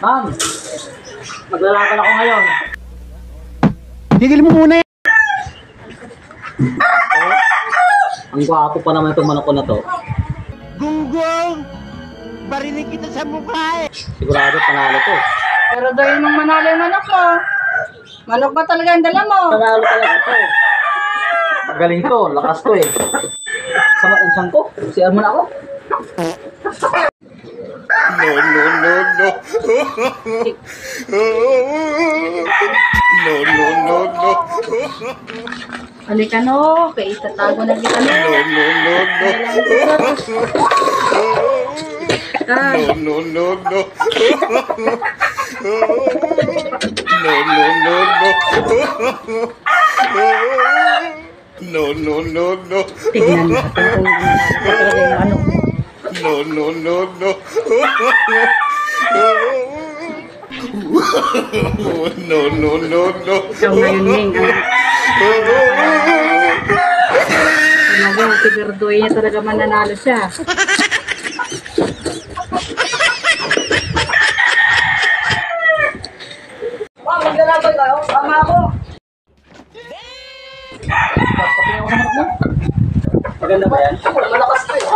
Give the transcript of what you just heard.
Ma'am, maglalaban ako ngayon. Tigil mo muna yan. Ang gwapo pa naman itong manok ko na to. Gunggong! Barinig kita sa mukha eh. Sigurado panalo to. Pero dahil mong manalo yung manok mo. Manok ba talaga ang dala mo? Panalo talaga to. Magaling to, lakas to eh. Sama ang tiyan ko, siya mo na ako. No, no, no, no. No, no, no, no. Halika no, kaya itatago na kita no. No, no, no, no. No, no, no, no. No, no, no, no. No, no, no, no. Tignan natin kung talaga yung ano. No, no, no, no. No, no, no, no. Ikaw ngayon, Ming. Talaga, si Verdoy niya talaga mananalo siya. Ma'am, maglalaban tayo. Tama ako. Maganda ba yan? Malakas to eh.